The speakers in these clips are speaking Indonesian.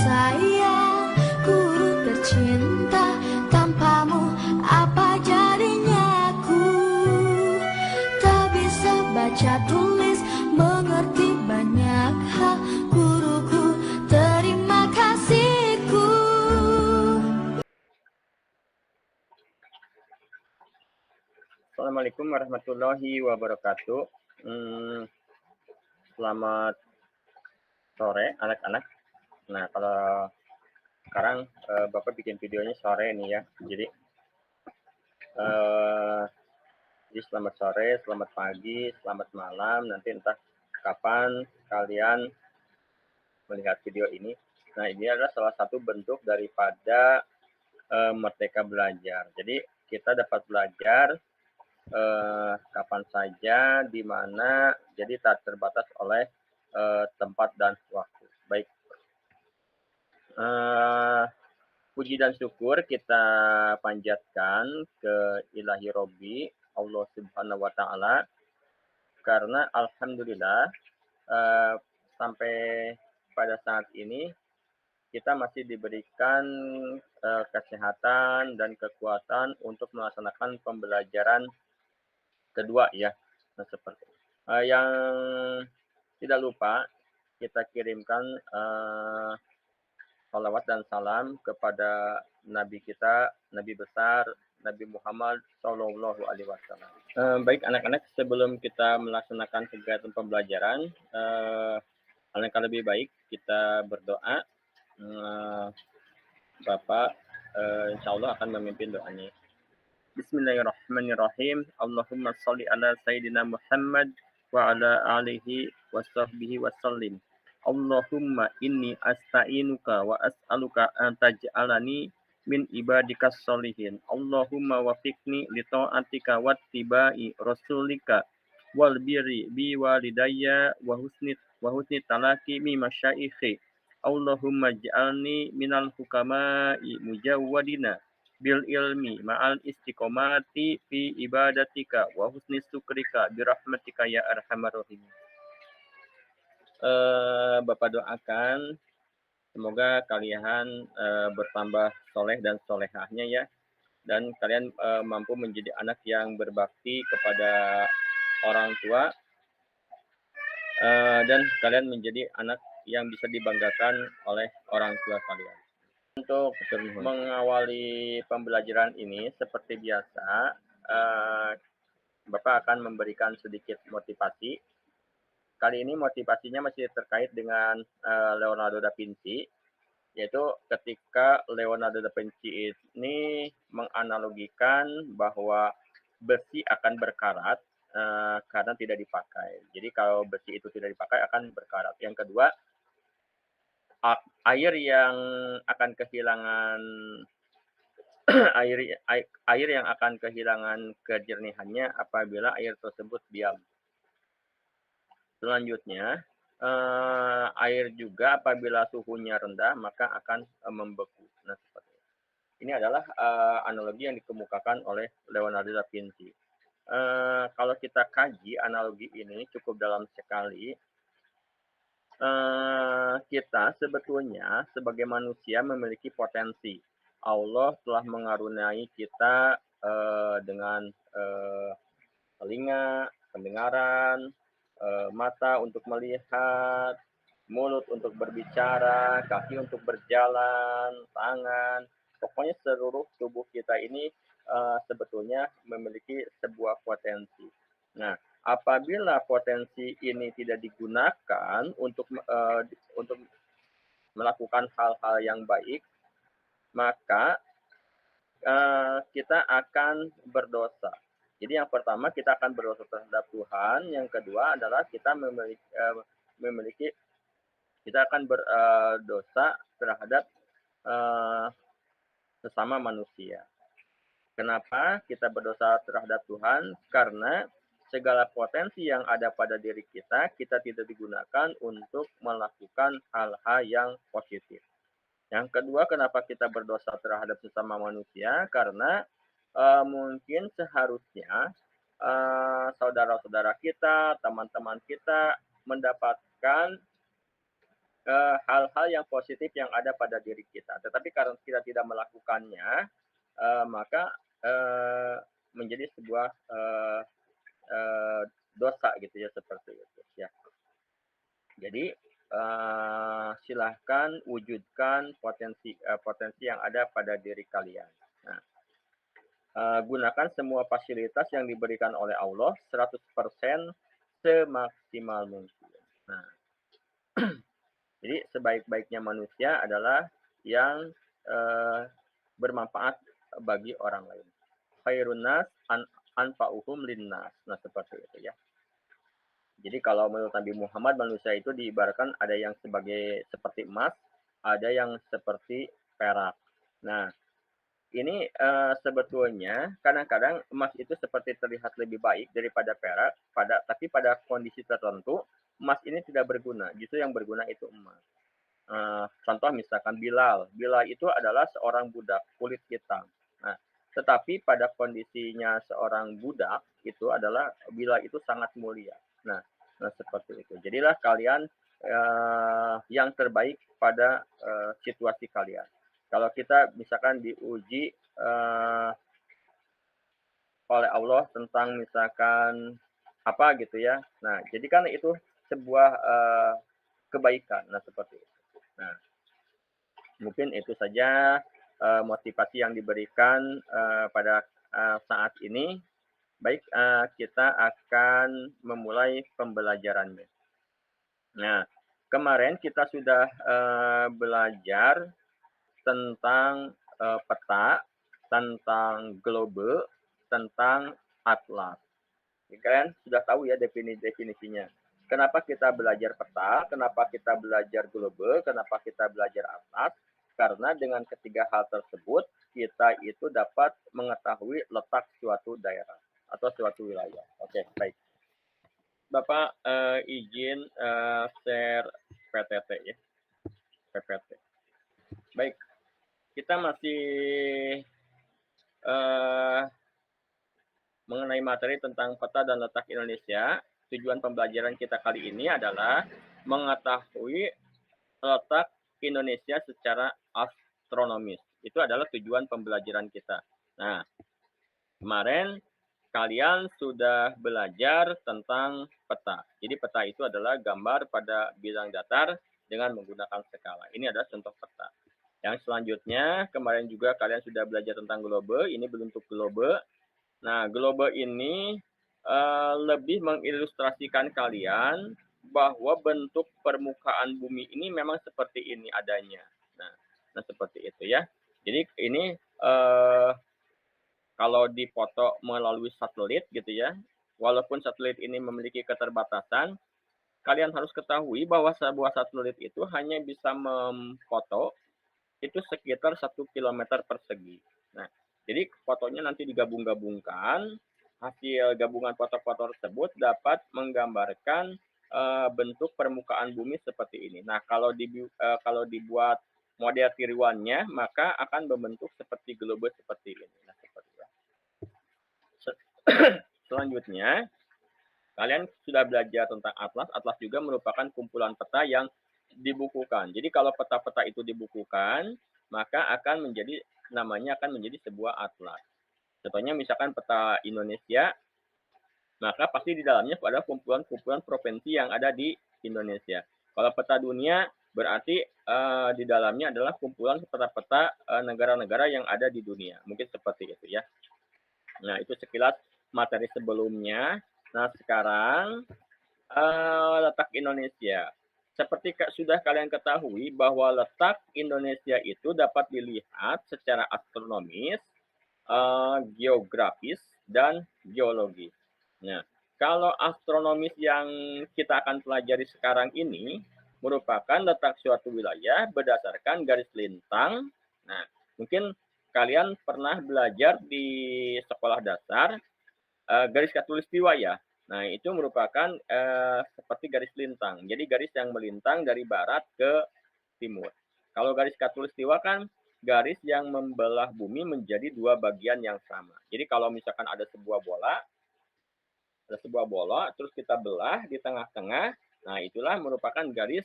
sayang, guru tercinta, tanpamu apa jadinya aku? Tak bisa baca tulis, mengerti banyak hal, guruku, terima kasihku. Assalamualaikum warahmatullahi wabarakatuh. Selamat sore anak-anak. Nah, kalau sekarang Bapak bikin videonya sore nih ya. Jadi selamat sore, selamat pagi, selamat malam. Nanti entah kapan kalian melihat video ini. Nah, ini adalah salah satu bentuk daripada Merdeka Belajar. Jadi kita dapat belajar kapan saja, di mana, jadi tak terbatas oleh tempat dan waktu. Baik, puji dan syukur kita panjatkan ke Ilahi Robbi, Allah Subhanahu wa Ta'ala, karena alhamdulillah sampai pada saat ini kita masih diberikan kesehatan dan kekuatan untuk melaksanakan pembelajaran kedua ya. Nah, seperti yang tidak lupa kita kirimkan salawat dan salam kepada Nabi kita, Nabi besar, Nabi Muhammad Shallallahu Alaihi Wasallam. Baik anak-anak, sebelum kita melaksanakan kegiatan pembelajaran, alangkah lebih baik kita berdoa. Bapak insya Allah akan memimpin doanya. Bismillahirrahmanirrahim. Allahumma sholli ala Sayyidina Muhammad wa ala alihi wa sahbihi wa sallim. Allahumma inni asta'inuka wa as'aluka an taj'alani min ibadikas sholihin. Allahumma wafiqni li ta'atika wa tibai rasulika wal birri bi walidayya wa husni talaki mi masyaikhi. Allahumma ja'alni minal hukama'i mujawwadina bil ilmi ma'al istiqomati fi ibadatika wa husni syukrika birahmatika ya arhamar rahim. Bapak doakan semoga kalian bertambah soleh dan solehahnya ya, dan kalian mampu menjadi anak yang berbakti kepada orang tua, dan kalian menjadi anak yang bisa dibanggakan oleh orang tua kalian. Untuk mengawali pembelajaran ini, seperti biasa, Bapak akan memberikan sedikit motivasi. Kali ini motivasinya masih terkait dengan Leonardo da Vinci, yaitu ketika Leonardo da Vinci ini menganalogikan bahwa besi akan berkarat karena tidak dipakai. Jadi kalau besi itu tidak dipakai akan berkarat. Yang kedua, air yang akan kehilangan air yang akan kehilangan kejernihannya apabila air tersebut diam. Selanjutnya, air juga apabila suhunya rendah maka akan membeku. Nah, seperti ini. Ini adalah analogi yang dikemukakan oleh Leonardo da Vinci. Kalau kita kaji analogi ini cukup dalam sekali. Kita sebetulnya sebagai manusia memiliki potensi. Allah telah mengaruniai kita dengan telinga, pendengaran, mata untuk melihat, mulut untuk berbicara, kaki untuk berjalan, tangan. Pokoknya seluruh tubuh kita ini sebetulnya memiliki sebuah potensi. Nah, apabila potensi ini tidak digunakan untuk melakukan hal-hal yang baik, maka kita akan berdosa. Jadi yang pertama kita akan berdosa terhadap Tuhan, yang kedua adalah kita kita akan berdosa terhadap sesama manusia. Kenapa kita berdosa terhadap Tuhan? Karena segala potensi yang ada pada diri kita, kita tidak digunakan untuk melakukan hal-hal yang positif. Yang kedua, kenapa kita berdosa terhadap sesama manusia? Karena mungkin seharusnya saudara-saudara kita, teman-teman kita mendapatkan hal-hal yang positif yang ada pada diri kita. Tetapi karena kita tidak melakukannya, maka menjadi sebuah dosa gitu ya, seperti itu ya. Jadi silahkan wujudkan potensi yang ada pada diri kalian. Nah, gunakan semua fasilitas yang diberikan oleh Allah 100% semaksimal mungkin. Nah, jadi sebaik-baiknya manusia adalah yang bermanfaat bagi orang lain. Khairun nas anfa'uhum linnas. Nah, seperti itu ya. Jadi kalau menurut Nabi Muhammad, manusia itu diibaratkan ada yang seperti emas, ada yang seperti perak. Nah, ini sebetulnya kadang-kadang emas itu seperti terlihat lebih baik daripada perak, tapi pada kondisi tertentu emas ini tidak berguna. Justru yang berguna itu emas. Contoh misalkan Bilal. Bilal itu adalah seorang budak kulit hitam. Nah, tetapi pada kondisinya seorang budak itu adalah Bilal itu sangat mulia. Nah, seperti itu. Jadilah kalian yang terbaik pada situasi kalian. Kalau kita misalkan diuji oleh Allah tentang misalkan apa gitu ya. Nah, jadi kan itu sebuah kebaikan. Nah, seperti itu. Nah, mungkin itu saja motivasi yang diberikan pada saat ini. Baik, kita akan memulai pembelajarannya. Nah, kemarin kita sudah belajar tentang peta, tentang globe, tentang atlas. Kalian sudah tahu ya definisinya. Kenapa kita belajar peta, kenapa kita belajar globe, kenapa kita belajar atlas? Karena dengan ketiga hal tersebut, kita itu dapat mengetahui letak suatu daerah atau suatu wilayah. Oke, baik. Bapak izin share PTT ya, PPT. Baik, kita masih mengenai materi tentang peta dan letak Indonesia. Tujuan pembelajaran kita kali ini adalah mengetahui letak Indonesia secara astronomis. Itu adalah tujuan pembelajaran kita. Nah, kemarin kalian sudah belajar tentang peta. Jadi peta itu adalah gambar pada bidang datar dengan menggunakan skala. Ini adalah contoh peta. Yang selanjutnya, kemarin juga kalian sudah belajar tentang globe. Ini bentuk globe. Nah, globe ini lebih mengilustrasikan kalian bahwa bentuk permukaan bumi ini memang seperti ini adanya. Nah seperti itu ya. Jadi ini kalau dipoto melalui satelit gitu ya, walaupun satelit ini memiliki keterbatasan, kalian harus ketahui bahwa sebuah satelit itu hanya bisa memfoto itu sekitar 1 kilometer persegi. Nah, jadi fotonya nanti digabung-gabungkan, hasil gabungan foto-foto tersebut dapat menggambarkan bentuk permukaan bumi seperti ini. Nah, kalau dibuat model tiruannya, maka akan membentuk seperti globe seperti ini. Nah, seperti itu. Selanjutnya, kalian sudah belajar tentang atlas. Atlas juga merupakan kumpulan peta yang dibukukan. Jadi kalau peta-peta itu dibukukan, maka namanya akan menjadi sebuah atlas. Contohnya misalkan peta Indonesia, maka pasti di dalamnya ada kumpulan-kumpulan provinsi yang ada di Indonesia. Kalau peta dunia, berarti di dalamnya adalah kumpulan peta-peta negara-negara yang ada di dunia. Mungkin seperti itu ya. Nah, itu sekilas materi sebelumnya. Nah, sekarang letak Indonesia. Seperti sudah kalian ketahui bahwa letak Indonesia itu dapat dilihat secara astronomis, geografis, dan geologis. Nah, kalau astronomis yang kita akan pelajari sekarang ini merupakan letak suatu wilayah berdasarkan garis lintang. Nah, mungkin kalian pernah belajar di sekolah dasar garis khatulistiwa ya. Nah, itu merupakan seperti garis lintang. Jadi garis yang melintang dari barat ke timur. Kalau garis khatulistiwa kan garis yang membelah bumi menjadi dua bagian yang sama. Jadi kalau misalkan ada sebuah bola, terus kita belah di tengah-tengah, nah itulah merupakan garis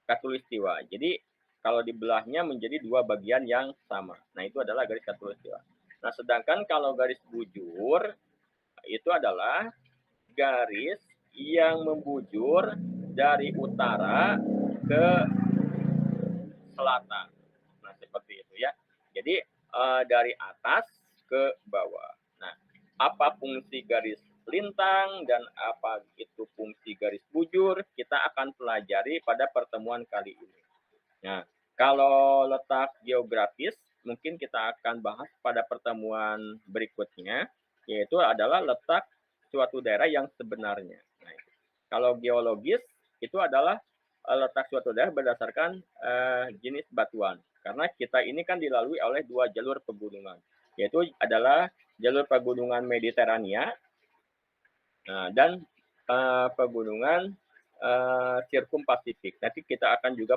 khatulistiwa. Jadi kalau dibelahnya menjadi dua bagian yang sama. Nah, itu adalah garis khatulistiwa. Nah, sedangkan kalau garis bujur itu adalah garis yang membujur dari utara ke selatan. Nah, seperti itu ya. Jadi dari atas ke bawah. Nah, apa fungsi garis lintang dan apa itu fungsi garis bujur kita akan pelajari pada pertemuan kali ini. Nah, kalau letak geografis mungkin kita akan bahas pada pertemuan berikutnya, yaitu adalah letak suatu daerah yang sebenarnya. Nah, kalau geologis itu adalah letak suatu daerah berdasarkan jenis batuan. Karena kita ini kan dilalui oleh dua jalur pegunungan, yaitu adalah jalur pegunungan Mediterania dan pegunungan Sirkum Pasifik. Nanti kita akan juga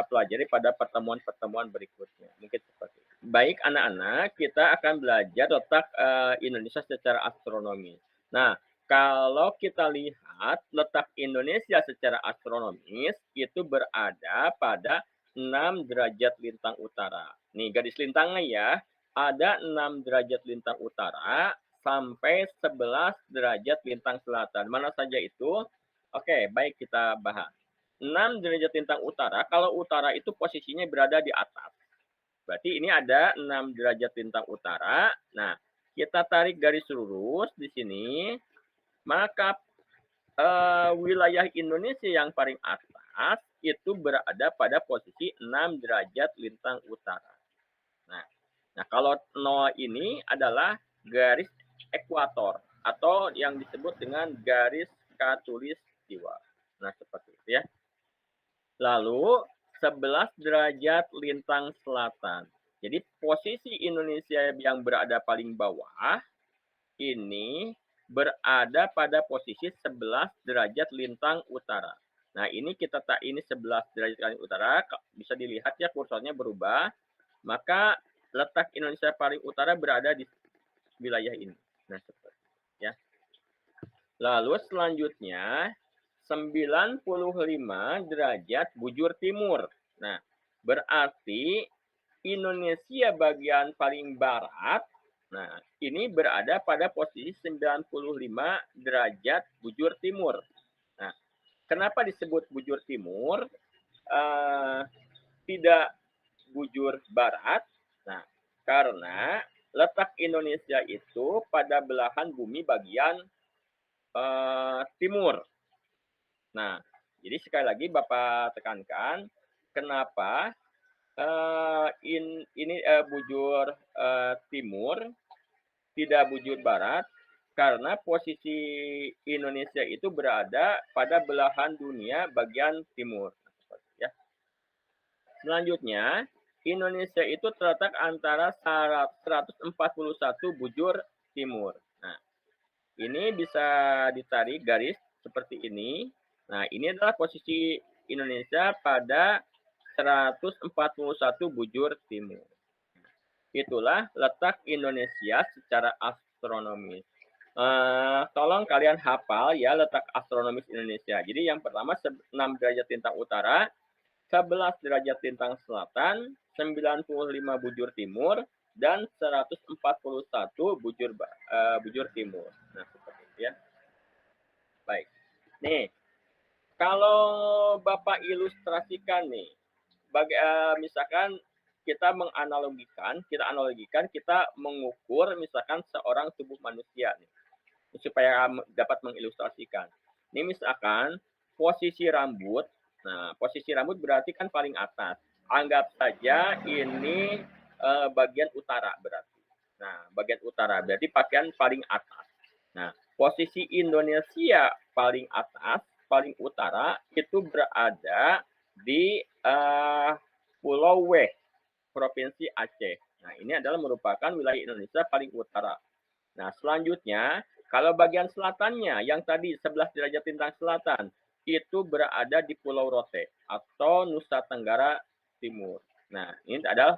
pelajari pada pertemuan-pertemuan berikutnya. Mungkin seperti itu. Baik anak-anak, kita akan belajar letak Indonesia secara astronomi. Nah, kalau kita lihat letak Indonesia secara astronomis itu berada pada 6 derajat lintang utara. Nih, garis lintangnya ya. Ada 6 derajat lintang utara sampai 11 derajat lintang selatan. Mana saja itu? Oke, baik kita bahas. 6 derajat lintang utara, kalau utara itu posisinya berada di atas. Berarti ini ada 6 derajat lintang utara. Nah, kita tarik garis lurus di sini, maka wilayah Indonesia yang paling atas itu berada pada posisi 6 derajat lintang utara. Nah, kalau 0 ini adalah garis ekuator atau yang disebut dengan garis khatulistiwa. Nah, seperti itu ya. Lalu 11 derajat lintang selatan. Jadi posisi Indonesia yang berada paling bawah ini berada pada posisi 11 derajat lintang utara. Nah, ini ini 11 derajat lintang utara, bisa dilihat ya kursornya berubah. Maka letak Indonesia paling utara berada di wilayah ini. Nah, seperti ya. Lalu selanjutnya 95 derajat bujur timur. Nah, berarti Indonesia bagian paling barat, nah ini berada pada posisi 95 derajat bujur timur. Nah, kenapa disebut bujur timur? Tidak bujur barat? Nah, karena letak Indonesia itu pada belahan bumi bagian timur. Nah, jadi sekali lagi Bapak tekankan, kenapa ini bujur timur, tidak bujur barat, karena posisi Indonesia itu berada pada belahan dunia bagian timur. Ya. Selanjutnya, Indonesia itu terletak antara 141 bujur timur. Nah, ini bisa ditarik garis seperti ini. Nah, ini adalah posisi Indonesia pada 141 bujur timur. Itulah letak Indonesia secara astronomis. Tolong kalian hafal ya letak astronomis Indonesia. Jadi yang pertama 6 derajat lintang utara, 11 derajat lintang selatan, 95 bujur timur, dan 141 bujur timur. Nah, seperti itu ya. Baik. Nih, kalau Bapak ilustrasikan nih, misalkan kita analogikan, kita mengukur misalkan seorang tubuh manusia nih, supaya dapat mengilustrasikan. Ini misalkan posisi rambut. Nah, posisi rambut berarti kan paling atas. Anggap saja ini bagian utara berarti. Nah, bagian utara berarti pakaian paling atas. Nah, posisi Indonesia paling atas, paling utara itu berada di Pulau W, Provinsi Aceh. Nah, ini adalah merupakan wilayah Indonesia paling utara. Nah, selanjutnya, kalau bagian selatannya, yang tadi 11 derajat lintang selatan, itu berada di Pulau Rote atau Nusa Tenggara Timur. Nah, ini adalah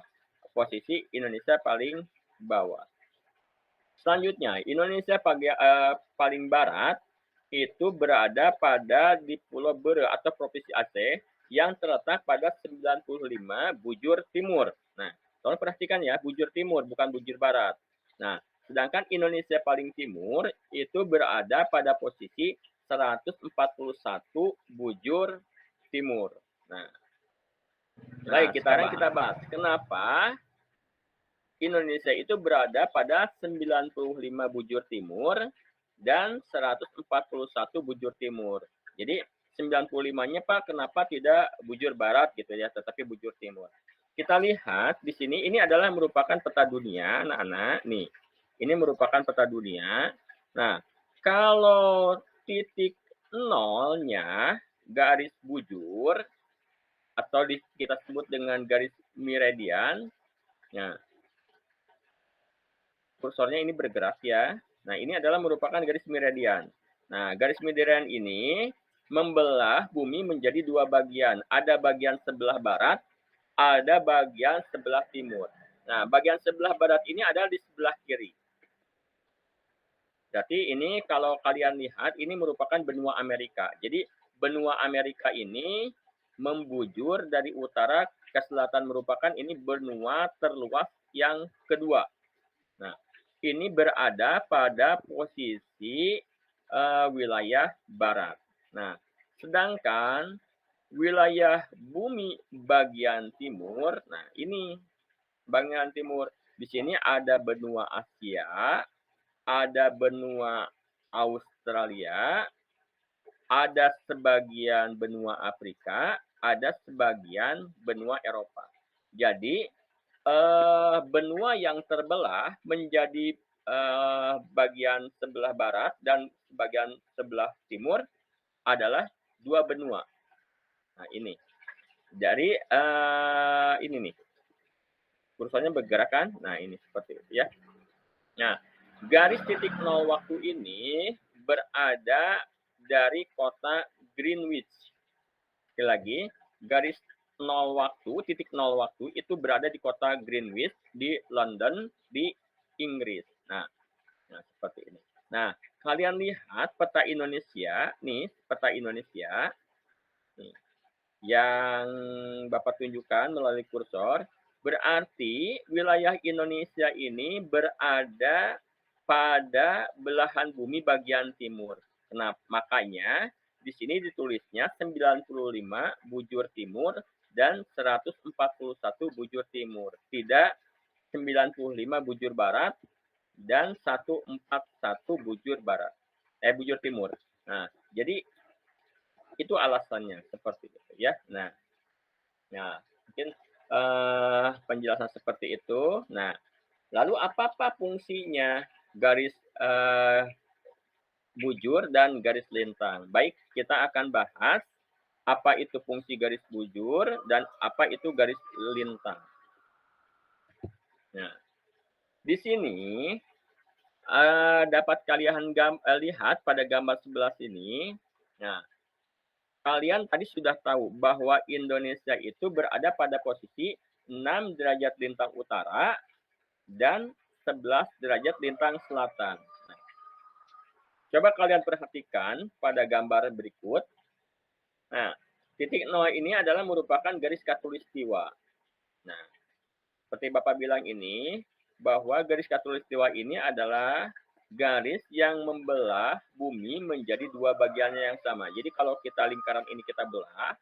posisi Indonesia paling bawah. Selanjutnya, Indonesia paling barat, itu berada pada di Pulau Bere atau Provinsi Aceh yang terletak pada 95 bujur timur. Nah, tolong perhatikan ya, bujur timur bukan bujur barat. Nah, sedangkan Indonesia paling timur itu berada pada posisi 141 bujur timur. Nah, baik, sekarang kita bahas kenapa Indonesia itu berada pada 95 bujur timur dan 141 bujur timur. Jadi 95-nya Pak, kenapa tidak bujur barat gitu ya, tetapi bujur timur. Kita lihat di sini, ini adalah merupakan peta dunia, anak-anak. Nih, ini merupakan peta dunia. Nah, kalau titik nolnya garis bujur atau kita sebut dengan garis meridian. Nah, kursornya ini bergerak ya. Nah, ini adalah merupakan garis meridian. Nah, garis meridian ini membelah bumi menjadi dua bagian. Ada bagian sebelah barat, ada bagian sebelah timur. Nah, bagian sebelah barat ini adalah di sebelah kiri. Jadi ini kalau kalian lihat, ini merupakan benua Amerika. Jadi benua Amerika ini membujur dari utara ke selatan, merupakan ini benua terluas yang kedua. Nah, ini berada pada posisi wilayah barat. Nah, sedangkan wilayah bumi bagian timur, nah ini bagian timur. Di sini ada benua Asia, ada benua Australia, ada sebagian benua Afrika, ada sebagian benua Eropa. Jadi benua yang terbelah menjadi bagian sebelah barat dan bagian sebelah timur adalah dua benua. Nah, ini. Dari ini nih. Kursornya bergerak kan? Nah, ini seperti itu ya. Nah, garis titik nol waktu ini berada dari kota Greenwich. Sekali lagi, garis nol waktu, titik nol waktu itu berada di kota Greenwich di London di Inggris. Nah, seperti ini. Nah, kalian lihat peta Indonesia, nih peta Indonesia nih, yang Bapak tunjukkan melalui kursor, berarti wilayah Indonesia ini berada pada belahan bumi bagian timur. Kenapa? Makanya di sini ditulisnya 95 bujur timur dan 141 bujur timur. Tidak 95 bujur barat dan 141 bujur barat. Bujur timur. Nah, jadi itu alasannya seperti itu ya. Nah, mungkin penjelasan seperti itu. Nah, lalu apa fungsinya garis bujur dan garis lintang? Baik, kita akan bahas apa itu fungsi garis bujur dan apa itu garis lintang. Nah, di sini dapat kalian lihat pada gambar 11 ini. Nah, kalian tadi sudah tahu bahwa Indonesia itu berada pada posisi 6 derajat lintang utara dan 11 derajat lintang selatan. Nah, coba kalian perhatikan pada gambar berikut. Nah, titik nol ini adalah merupakan garis khatulistiwa. Nah, seperti Bapak bilang ini, bahwa garis khatulistiwa ini adalah garis yang membelah bumi menjadi dua bagiannya yang sama. Jadi kalau kita lingkaran ini kita belah,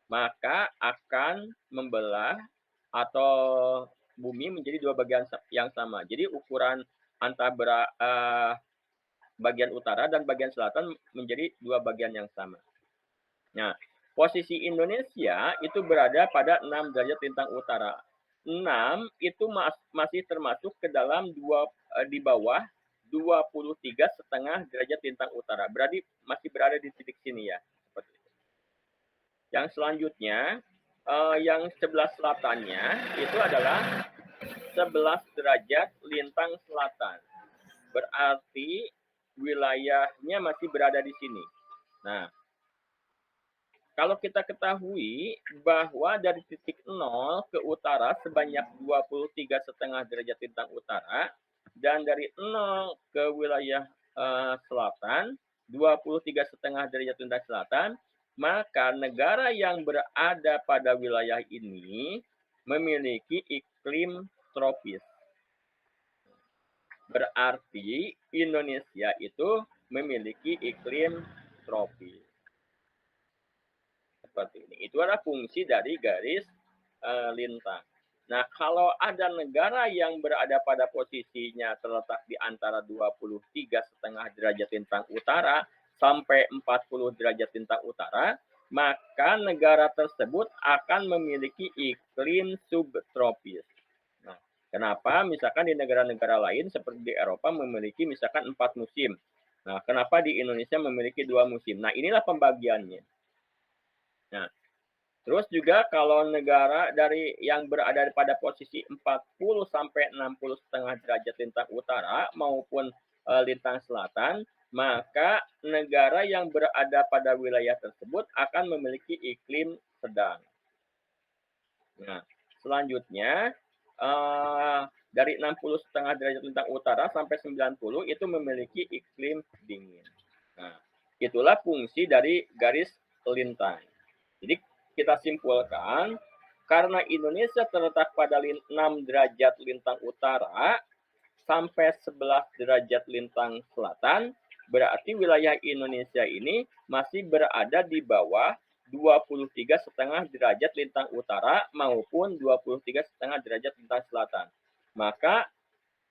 maka akan membelah atau bumi menjadi dua bagian yang sama. Jadi ukuran antara bagian utara dan bagian selatan menjadi dua bagian yang sama. Nah, posisi Indonesia itu berada pada 6 derajat lintang utara. 6 itu masih termasuk ke dalam di bawah 23,5 derajat lintang utara. Berarti masih berada di titik sini ya. Seperti itu. Yang selanjutnya, yang sebelah selatannya itu adalah 11 derajat lintang selatan. Berarti wilayahnya masih berada di sini. Nah, kalau kita ketahui bahwa dari titik 0 ke utara sebanyak 23,5 derajat lintang utara, dan dari 0 ke wilayah selatan 23,5 derajat lintang selatan, maka negara yang berada pada wilayah ini memiliki iklim tropis. Berarti Indonesia itu memiliki iklim tropis. Seperti ini. Itu adalah fungsi dari garis lintang. Nah, kalau ada negara yang berada pada posisinya terletak di antara 23,5 derajat lintang utara sampai 40 derajat lintang utara, maka negara tersebut akan memiliki iklim subtropis. Nah, kenapa misalkan di negara-negara lain seperti di Eropa memiliki misalkan 4 musim. Nah, kenapa di Indonesia memiliki 2 musim? Nah, inilah pembagiannya. Nah, terus juga kalau negara dari yang berada pada posisi 40 sampai 60,5 derajat lintang utara maupun lintang selatan, maka negara yang berada pada wilayah tersebut akan memiliki iklim sedang. Nah, selanjutnya dari 60,5 derajat lintang utara sampai 90 itu memiliki iklim dingin. Nah, itulah fungsi dari garis lintang. Jadi kita simpulkan, karena Indonesia terletak pada 6 derajat lintang utara sampai 11 derajat lintang selatan, berarti wilayah Indonesia ini masih berada di bawah 23,5 derajat lintang utara maupun 23,5 derajat lintang selatan. Maka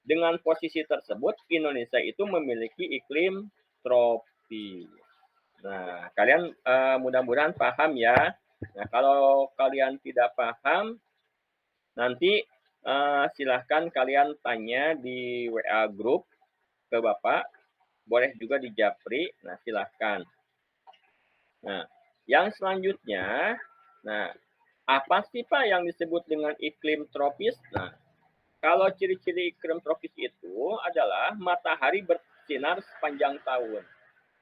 dengan posisi tersebut, Indonesia itu memiliki iklim tropis. Nah, kalian mudah-mudahan paham ya. Nah, kalau kalian tidak paham, nanti silahkan kalian tanya di WA grup ke Bapak. Boleh juga di Japri. Nah, silahkan. Nah, yang selanjutnya, nah, apa sih Pak yang disebut dengan iklim tropis? Nah, kalau ciri-ciri iklim tropis itu adalah matahari bersinar sepanjang tahun.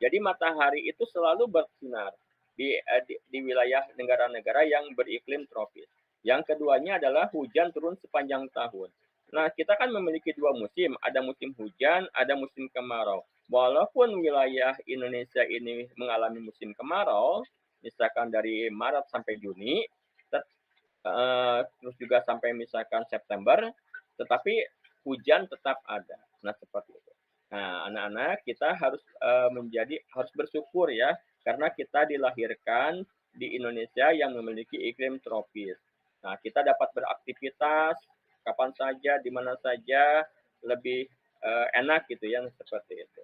Jadi matahari itu selalu bersinar di wilayah negara-negara yang beriklim tropis. Yang keduanya adalah hujan turun sepanjang tahun. Nah, kita kan memiliki 2 musim, ada musim hujan, ada musim kemarau. Walaupun wilayah Indonesia ini mengalami musim kemarau, misalkan dari Maret sampai Juni, terus juga sampai misalkan September, tetapi hujan tetap ada. Nah, seperti itu. Nah, anak-anak kita harus harus bersyukur ya, karena kita dilahirkan di Indonesia yang memiliki iklim tropis. Nah, kita dapat beraktivitas kapan saja, di mana saja, lebih enak gitu ya, seperti itu.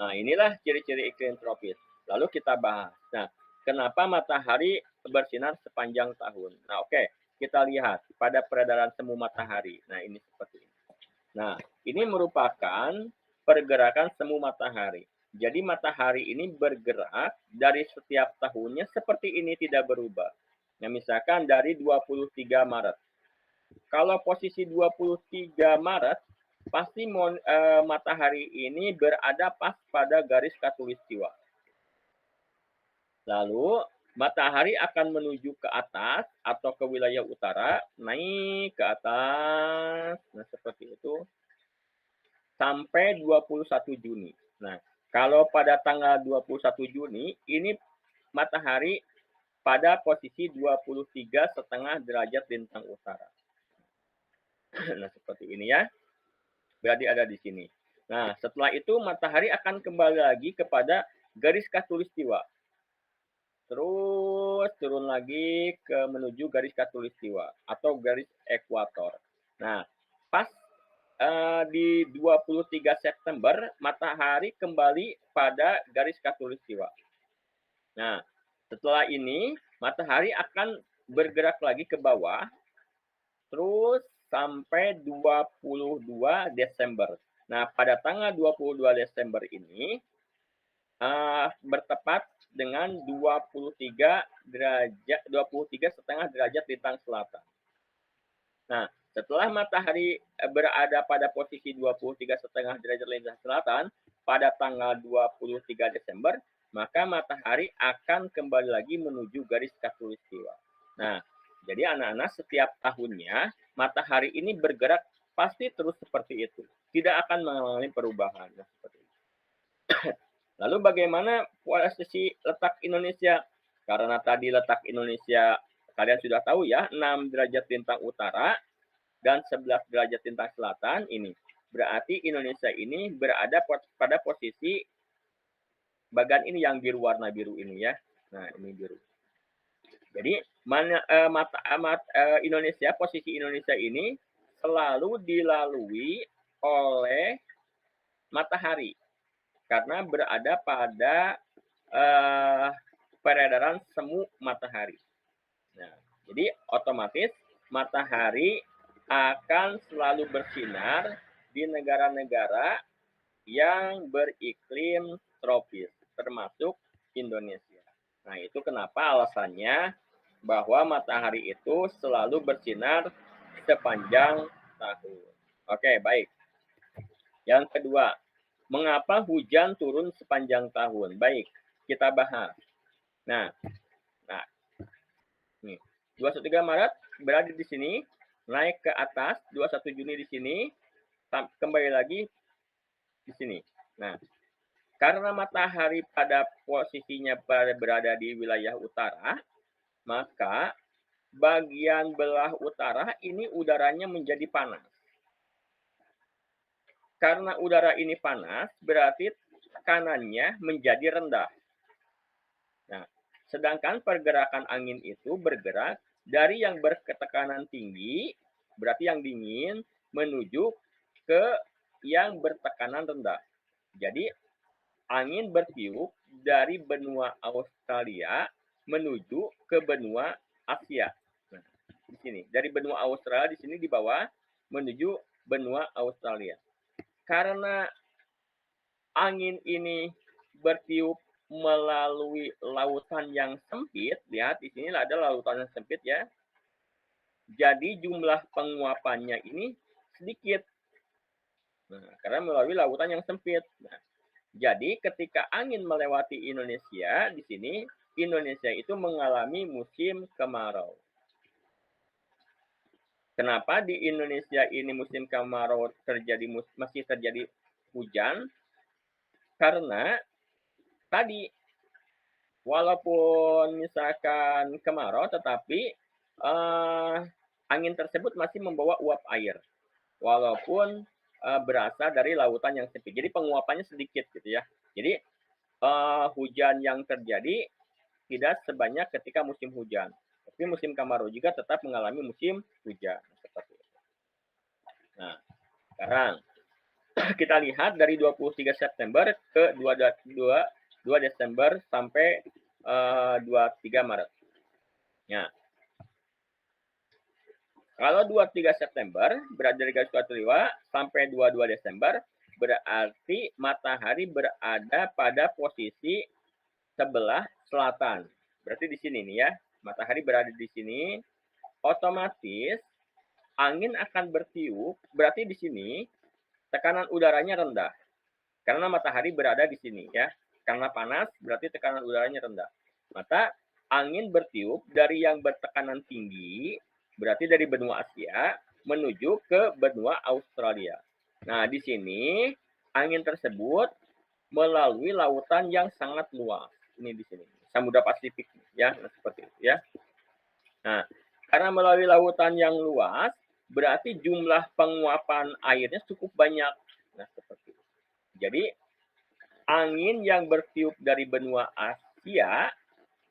Nah, inilah ciri-ciri iklim tropis. Lalu kita bahas. Nah, kenapa matahari bersinar sepanjang tahun? Nah, oke. Kita lihat pada peredaran semu matahari. Nah, ini seperti ini. Nah, ini merupakan pergerakan semu matahari. Jadi matahari ini bergerak dari setiap tahunnya seperti ini, tidak berubah. Nah, misalkan dari 23 Maret. Kalau posisi 23 Maret, pasti matahari ini berada pas pada garis khatulistiwa. Lalu matahari akan menuju ke atas atau ke wilayah utara, naik ke atas, nah seperti itu, sampai 21 Juni. Nah, kalau pada tanggal 21 Juni, ini matahari pada posisi 23,5 derajat lintang utara. Nah, seperti ini ya. Berarti ada di sini. Nah, setelah itu matahari akan kembali lagi kepada garis khatulistiwa. Terus turun lagi ke menuju garis khatulistiwa atau garis ekuator. Nah, pas di 23 September matahari kembali pada garis khatulistiwa. Nah, setelah ini matahari akan bergerak lagi ke bawah terus sampai 22 Desember. Nah, pada tanggal 22 Desember ini bertepat dengan 23,5 derajat lintang selatan. Nah, setelah matahari berada pada posisi 23,5 derajat lintang selatan pada tanggal 23 Desember, maka matahari akan kembali lagi menuju garis khatulistiwa. Nah, jadi anak-anak setiap tahunnya matahari ini bergerak pasti terus seperti itu, tidak akan mengalami perubahan. Nah, seperti itu. Lalu bagaimana posisi letak Indonesia? Karena tadi letak Indonesia kalian sudah tahu ya, 6 derajat lintang utara dan 11 derajat lintang selatan ini. Berarti Indonesia ini berada pada posisi bagian ini yang biru, warna biru ini ya. Nah, ini biru. Jadi Indonesia, posisi Indonesia ini selalu dilalui oleh matahari karena berada pada peredaran semu matahari. Nah, jadi otomatis matahari akan selalu bersinar di negara-negara yang beriklim tropis, termasuk Indonesia. Nah, itu kenapa alasannya bahwa matahari itu selalu bersinar sepanjang tahun. Oke, baik. Yang kedua, mengapa hujan turun sepanjang tahun? Baik, kita bahas. Nah, nih, 23 Maret berada di sini, naik ke atas, 21 Juni di sini, kembali lagi di sini. Nah, karena matahari pada posisinya berada di wilayah utara, maka bagian belah utara ini udaranya menjadi panas. Karena udara ini panas, berarti tekanannya menjadi rendah. Nah, sedangkan pergerakan angin itu bergerak dari yang berketekanan tinggi, berarti yang dingin, menuju ke yang bertekanan rendah. Jadi, angin bertiup dari benua Australia menuju ke benua Asia. Nah, di sini, dari benua Australia di sini di bawah menuju benua Australia. Karena angin ini bertiup melalui lautan yang sempit, lihat di sini ada lautan yang sempit ya. Jadi jumlah penguapannya ini sedikit. Nah, karena melalui lautan yang sempit. Nah, jadi ketika angin melewati Indonesia, di sini Indonesia itu mengalami musim kemarau. Kenapa di Indonesia ini musim kemarau masih terjadi hujan? Karena tadi walaupun misalkan kemarau, tetapi angin tersebut masih membawa uap air, walaupun berasal dari lautan yang sempit. Jadi penguapannya sedikit gitu ya. Jadi hujan yang terjadi tidak sebanyak ketika musim hujan. Tapi musim kemarau juga tetap mengalami musim hujan. Seperti itu. Nah, sekarang kita lihat dari 23 September ke 2 Desember sampai 23 Maret. Ya. Kalau 23 September berada dari garis khatuliwa sampai 22 Desember berarti matahari berada pada posisi sebelah selatan. Berarti di sini nih ya, matahari berada di sini, otomatis angin akan bertiup, berarti di sini tekanan udaranya rendah. Karena matahari berada di sini ya. Karena panas berarti tekanan udaranya rendah. Maka angin bertiup dari yang bertekanan tinggi, berarti dari benua Asia menuju ke benua Australia. Nah, di sini angin tersebut melalui lautan yang sangat luas. Ini di sini, Samudra Pasifik ya, nah, seperti itu ya. Nah, karena melalui lautan yang luas, berarti jumlah penguapan airnya cukup banyak. Nah, seperti itu. Jadi angin yang bertiup dari benua Asia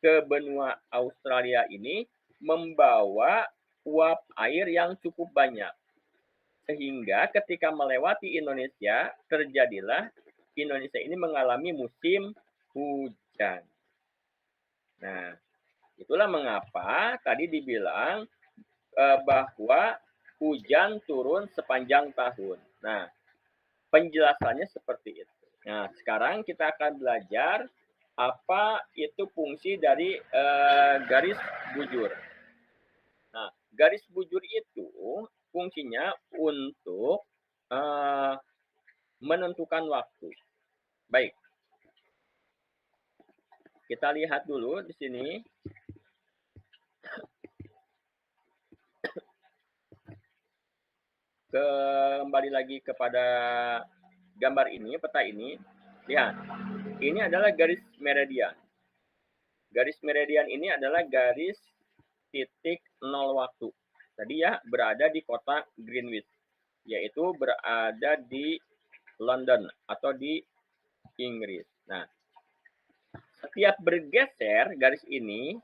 ke benua Australia ini membawa uap air yang cukup banyak. Sehingga ketika melewati Indonesia, terjadilah Indonesia ini mengalami musim hujan. Nah, itulah mengapa tadi dibilang bahwa hujan turun sepanjang tahun. Nah, penjelasannya seperti itu. Nah, sekarang kita akan belajar apa itu fungsi dari garis bujur. Nah, garis bujur itu fungsinya untuk menentukan waktu. Baik, kita lihat dulu di sini. Kembali lagi kepada gambar ini, peta ini. Lihat, ini adalah garis meridian. Garis meridian ini adalah garis titik nol waktu. Tadi ya berada di kota Greenwich, yaitu berada di London atau di Inggris. Nah, setiap bergeser garis ini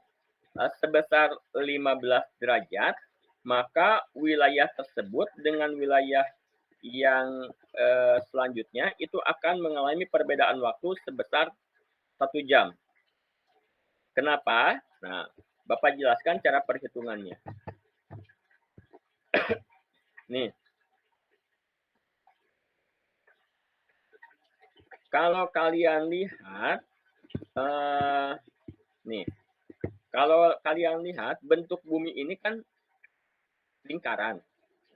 sebesar 15 derajat, maka wilayah tersebut dengan wilayah yang selanjutnya itu akan mengalami perbedaan waktu sebesar 1 jam. Kenapa? Nah, Bapak jelaskan cara perhitungannya. Nih, kalau kalian lihat, nih, kalau kalian lihat bentuk bumi ini kan lingkaran.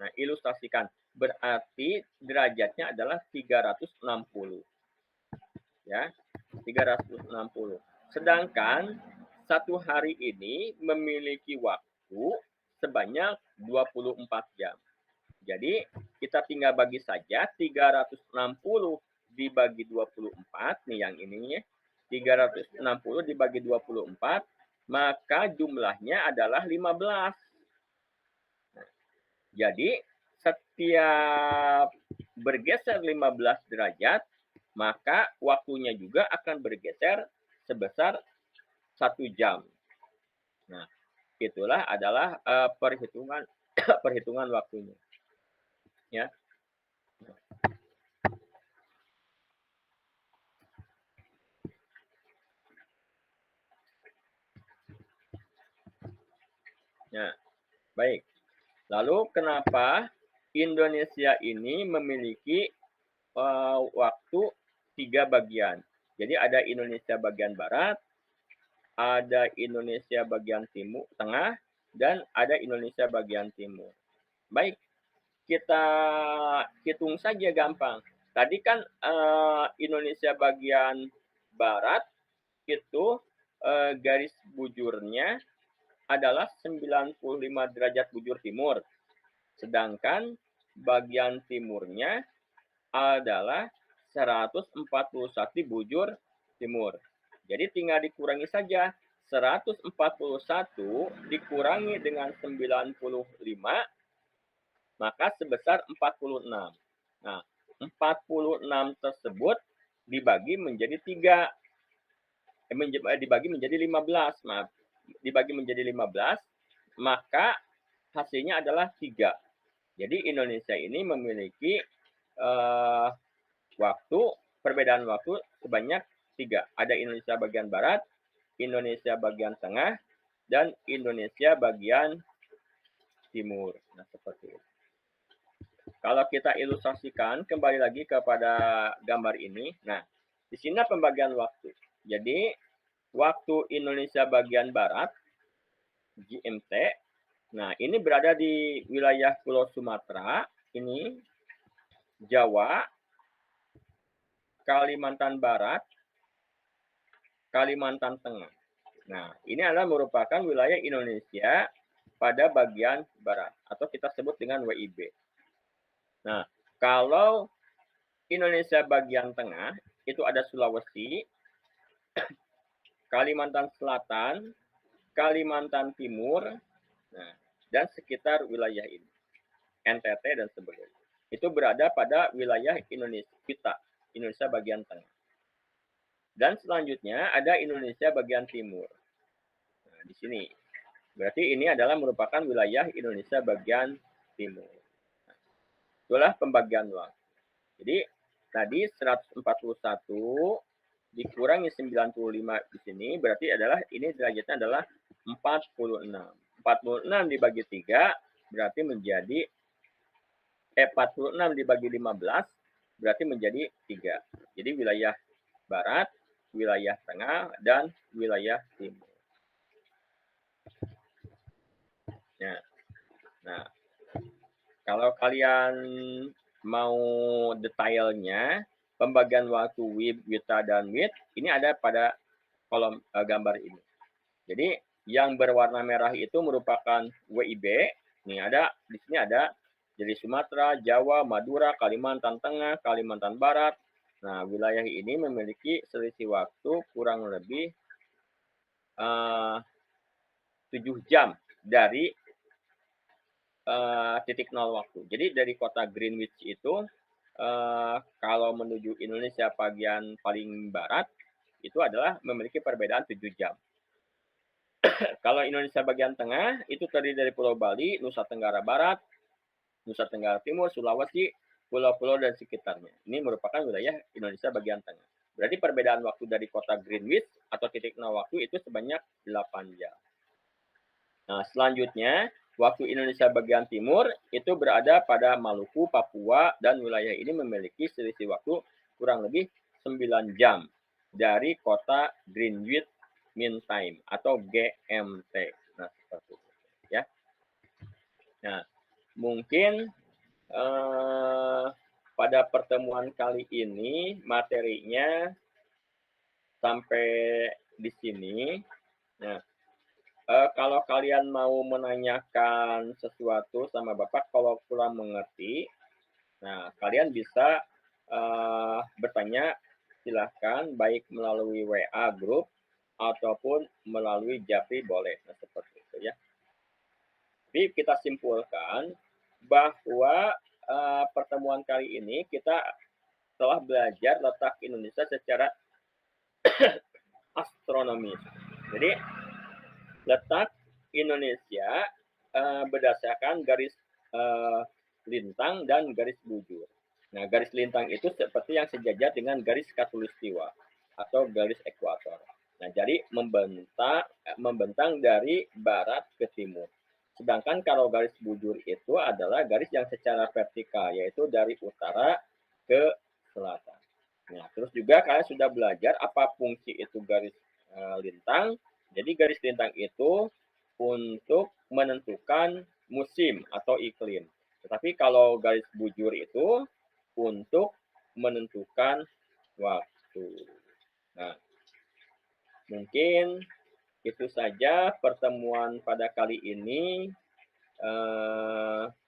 Nah, ilustrasikan. Berarti derajatnya adalah 360. Ya, 360. Sedangkan satu hari ini memiliki waktu sebanyak 24 jam. Jadi kita tinggal bagi saja 360 dibagi 24, nih yang ini 360 dibagi 24, maka jumlahnya adalah 15. Jadi setiap bergeser 15 derajat, maka waktunya juga akan bergeser sebesar 1 jam. Nah, itulah adalah perhitungan perhitungan waktunya. Ya. Ya, baik. Lalu kenapa Indonesia ini memiliki waktu 3 bagian? Jadi ada Indonesia bagian barat, ada Indonesia bagian timur, tengah, dan ada Indonesia bagian timur. Baik, kita hitung saja gampang. Tadi kan Indonesia bagian barat itu garis bujurnya adalah 95 derajat bujur timur. Sedangkan bagian timurnya adalah 141 bujur timur. Jadi tinggal dikurangi saja. 141 dikurangi dengan 95, maka sebesar 46. Nah, 46 tersebut dibagi menjadi 3. Dibagi menjadi 15. Maaf. Dibagi menjadi 15, maka hasilnya adalah 3. Jadi Indonesia ini memiliki perbedaan waktu sebanyak 3. Ada Indonesia bagian barat, Indonesia bagian tengah, dan Indonesia bagian timur. Nah, seperti itu. Kalau kita ilustrasikan kembali lagi kepada gambar ini. Nah, di sini pembagian waktu. Jadi, waktu Indonesia bagian barat, GMT, nah ini berada di wilayah Pulau Sumatera, ini Jawa, Kalimantan Barat, Kalimantan Tengah. Nah, ini adalah merupakan wilayah Indonesia pada bagian barat, atau kita sebut dengan WIB. Nah, kalau Indonesia bagian tengah, itu ada Sulawesi, Kalimantan Selatan, Kalimantan Timur, nah, dan sekitar wilayah ini, NTT dan sebagainya. Itu berada pada wilayah Indonesia kita, Indonesia bagian tengah. Dan selanjutnya ada Indonesia bagian timur. Nah, di sini. Berarti ini adalah merupakan wilayah Indonesia bagian timur. Nah, itulah pembagian waktu. Jadi tadi 141 dikurangi 95 di sini berarti adalah ini derajatnya adalah 46. 46 dibagi 3 berarti menjadi 46 dibagi 15 berarti menjadi 3. Jadi wilayah barat, wilayah tengah, dan wilayah timur. Nah, kalau kalian mau detailnya, pembagian waktu WIB, WITA, dan WIT, ini ada pada kolom gambar ini. Jadi, yang berwarna merah itu merupakan WIB. Nih ada, di sini ada dari Sumatera, Jawa, Madura, Kalimantan Tengah, Kalimantan Barat, Nah, wilayah ini memiliki selisih waktu kurang lebih 7 jam dari titik nol waktu. Jadi dari kota Greenwich itu kalau menuju Indonesia bagian paling barat itu adalah memiliki perbedaan 7 jam. Kalau Indonesia bagian tengah itu terdiri dari Pulau Bali, Nusa Tenggara Barat, Nusa Tenggara Timur, Sulawesi, pulau-pulau dan sekitarnya. Ini merupakan wilayah Indonesia bagian tengah. Berarti perbedaan waktu dari kota Greenwich atau titik nol waktu itu sebanyak 8 jam. Nah, selanjutnya, waktu Indonesia bagian timur itu berada pada Maluku, Papua, dan wilayah ini memiliki selisih waktu kurang lebih 9 jam dari kota Greenwich Mean Time atau GMT. Nah, seperti itu ya. Nah, mungkin pada pertemuan kali ini materinya sampai di sini. Nah, kalau kalian mau menanyakan sesuatu sama Bapak, kalau kurang mengerti, nah kalian bisa bertanya silahkan baik melalui WA grup ataupun melalui Japri boleh. Nah, seperti itu ya. Jadi kita simpulkan bahwa pertemuan kali ini kita telah belajar letak Indonesia secara astronomis. Jadi letak Indonesia berdasarkan garis lintang dan garis bujur. Nah, garis lintang itu seperti yang sejajar dengan garis khatulistiwa atau garis ekuator. Nah, jadi membentang dari barat ke timur. Sedangkan kalau garis bujur itu adalah garis yang secara vertikal, yaitu dari utara ke selatan. Nah, terus juga kalian sudah belajar apa fungsi itu garis lintang. Jadi garis lintang itu untuk menentukan musim atau iklim. Tetapi kalau garis bujur itu untuk menentukan waktu. Nah, mungkin itu saja pertemuan pada kali ini.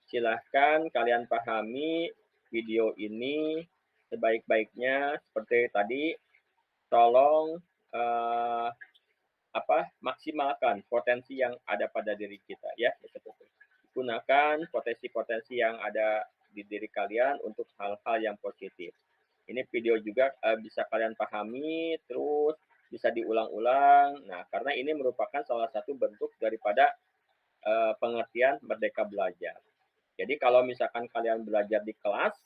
Silahkan kalian pahami video ini sebaik-baiknya. Seperti tadi, tolong maksimalkan potensi yang ada pada diri kita ya. Gunakan potensi-potensi yang ada di diri kalian untuk hal-hal yang positif. Ini video juga bisa kalian pahami, terus bisa diulang-ulang. Nah, karena ini merupakan salah satu bentuk daripada pengertian merdeka belajar. Jadi kalau misalkan kalian belajar di kelas,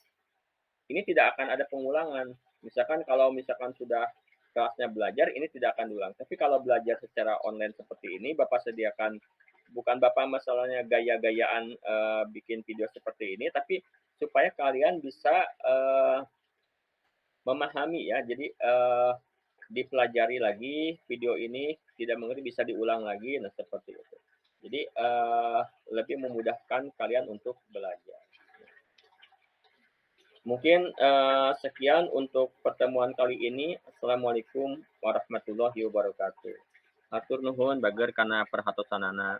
ini tidak akan ada pengulangan. Misalkan kalau misalkan sudah kelasnya belajar, ini tidak akan diulang. Tapi kalau belajar secara online seperti ini, Bapak sediakan, bukan Bapak masalahnya gaya-gayaan bikin video seperti ini, tapi supaya kalian bisa memahami ya. Jadi dipelajari lagi video ini, tidak mengerti bisa diulang lagi, nah seperti itu. Jadi lebih memudahkan kalian untuk belajar. Mungkin sekian untuk pertemuan kali ini. Assalamualaikum warahmatullahi wabarakatuh. Hatur nuhun bager kana perhatosanana.